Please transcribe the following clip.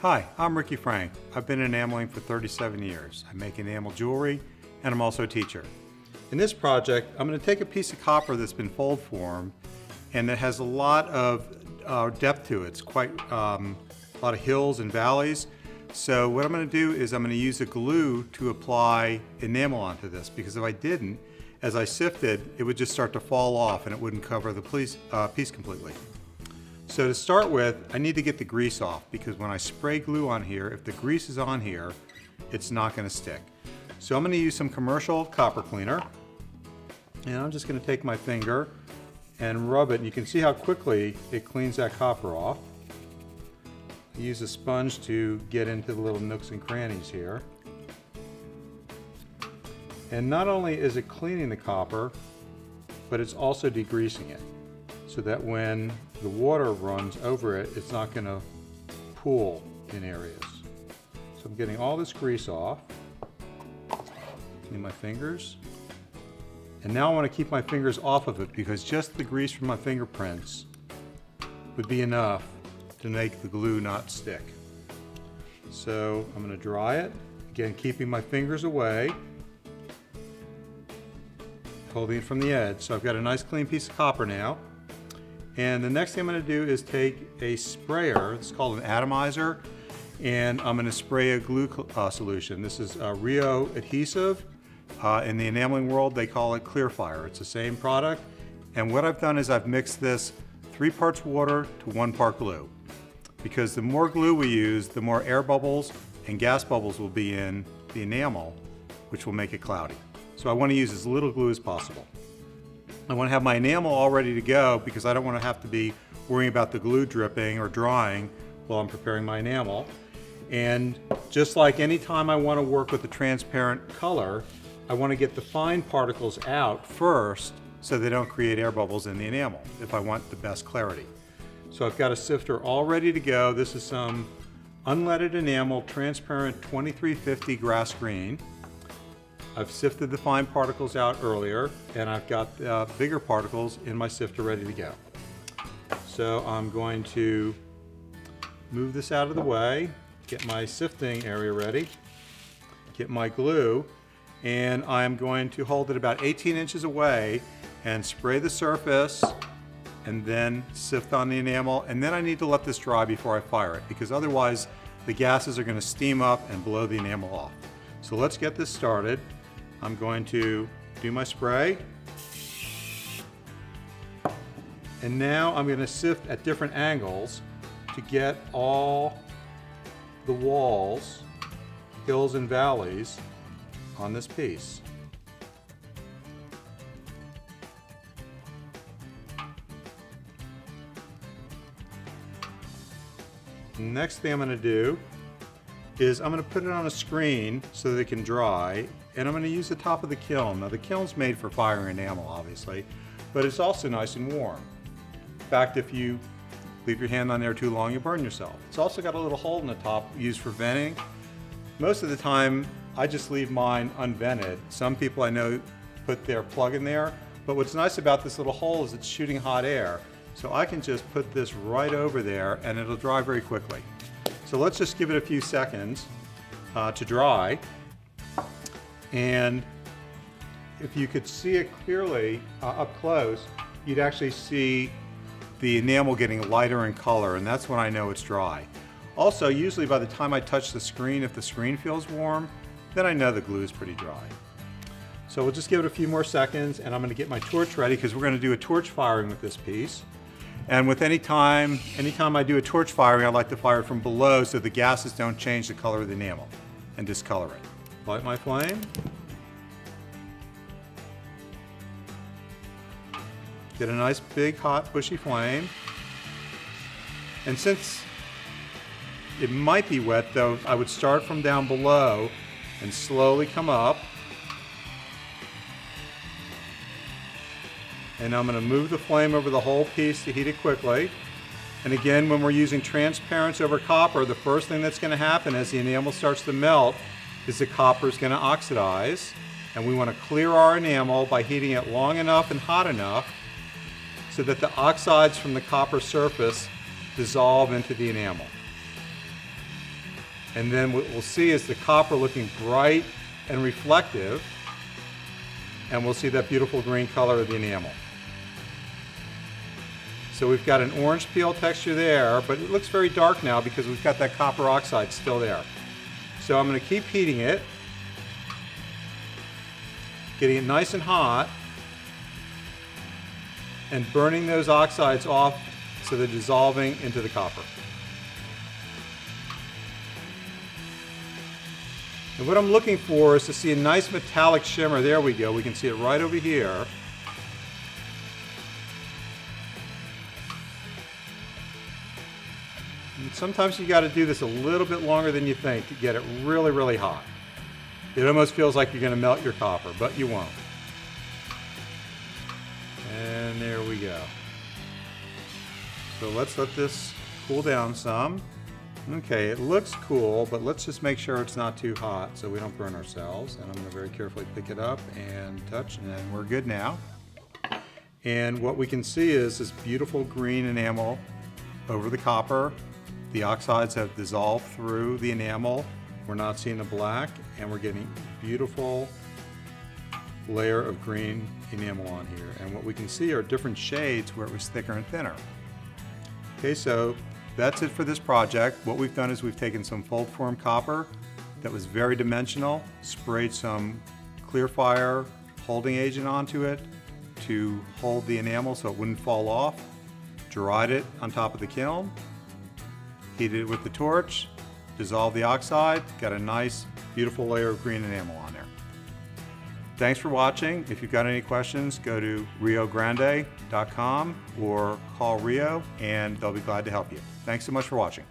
Hi, I'm Ricky Frank. I've been enameling for 37 years. I make enamel jewelry and I'm also a teacher. In this project, I'm going to take a piece of copper that's been fold formed and that has a lot of depth to it. It's quite a lot of hills and valleys. So what I'm going to do is I'm going to use a glue to apply enamel onto this, because if I didn't, as I sifted, it would just start to fall off and it wouldn't cover the piece completely. So to start with, I need to get the grease off, because when I spray glue on here, if the grease is on here, it's not going to stick. So I'm going to use some commercial copper cleaner, and I'm just going to take my finger and rub it, and you can see how quickly it cleans that copper off. I use a sponge to get into the little nooks and crannies here. And not only is it cleaning the copper, but it's also degreasing it, so that when the water runs over it, it's not going to pool in areas. So I'm getting all this grease off. Clean my fingers. And now I want to keep my fingers off of it, because just the grease from my fingerprints would be enough to make the glue not stick. So I'm going to dry it, again keeping my fingers away, holding it from the edge. So I've got a nice clean piece of copper now. And the next thing I'm going to do is take a sprayer, it's called an atomizer, and I'm going to spray a glue solution. This is Rio Adhesive. In the enameling world, they call it Clear Fire. It's the same product. And what I've done is I've mixed this 3 parts water to 1 part glue. Because the more glue we use, the more air bubbles and gas bubbles will be in the enamel, which will make it cloudy. So I want to use as little glue as possible. I want to have my enamel all ready to go, because I don't want to have to be worrying about the glue dripping or drying while I'm preparing my enamel. And just like any time I want to work with a transparent color, I want to get the fine particles out first so they don't create air bubbles in the enamel if I want the best clarity. So I've got a sifter all ready to go. This is some unleaded enamel, transparent 2350 grass green. I've sifted the fine particles out earlier, and I've got bigger particles in my sifter ready to go. So I'm going to move this out of the way, get my sifting area ready, get my glue, and I'm going to hold it about 18 inches away and spray the surface and then sift on the enamel. And then I need to let this dry before I fire it, because otherwise the gases are going to steam up and blow the enamel off. So let's get this started. I'm going to do my spray. And now I'm going to sift at different angles to get all the walls, hills and valleys on this piece. The next thing I'm going to do is I'm going to put it on a screen so that it can dry, and I'm going to use the top of the kiln. Now the kiln's made for firing enamel, obviously, but it's also nice and warm. In fact, if you leave your hand on there too long, you burn yourself. It's also got a little hole in the top used for venting. Most of the time, I just leave mine unvented. Some people I know put their plug in there, but what's nice about this little hole is it's shooting hot air. So I can just put this right over there and it'll dry very quickly. So let's just give it a few seconds to dry. And if you could see it clearly up close, you'd actually see the enamel getting lighter in color, and that's when I know it's dry. Also, usually by the time I touch the screen, if the screen feels warm, then I know the glue is pretty dry. So we'll just give it a few more seconds, and I'm going to get my torch ready, because we're going to do a torch firing with this piece. And with anytime I do a torch firing, I like to fire it from below so the gases don't change the color of the enamel and discolor it. Light my flame. Get a nice big hot bushy flame. And since it might be wet though, I would start from down below and slowly come up. And I'm going to move the flame over the whole piece to heat it quickly. And again, when we're using transparency over copper, the first thing that's going to happen as the enamel starts to melt is the copper is going to oxidize. And we want to clear our enamel by heating it long enough and hot enough so that the oxides from the copper surface dissolve into the enamel. And then what we'll see is the copper looking bright and reflective, and we'll see that beautiful green color of the enamel. So we've got an orange peel texture there, but it looks very dark now because we've got that copper oxide still there. So I'm going to keep heating it, getting it nice and hot, and burning those oxides off so they're dissolving into the copper. And what I'm looking for is to see a nice metallic shimmer. There we go. We can see it right over here. And sometimes you got to do this a little bit longer than you think to get it really, really hot. It almost feels like you're going to melt your copper, but you won't. And there we go. So let's let this cool down some. Okay, it looks cool, but let's just make sure it's not too hot so we don't burn ourselves. And I'm going to very carefully pick it up and touch, and then we're good now. And what we can see is this beautiful green enamel over the copper. The oxides have dissolved through the enamel. We're not seeing the black, and we're getting a beautiful layer of green enamel on here. And what we can see are different shades where it was thicker and thinner. Okay, so that's it for this project. What we've done is we've taken some fold form copper that was very dimensional, sprayed some clear fire holding agent onto it to hold the enamel so it wouldn't fall off, dried it on top of the kiln, heated it with the torch, dissolved the oxide, got a nice beautiful layer of green enamel on there. Thanks for watching. If you've got any questions, go to riogrande.com or call Rio and they'll be glad to help you. Thanks so much for watching.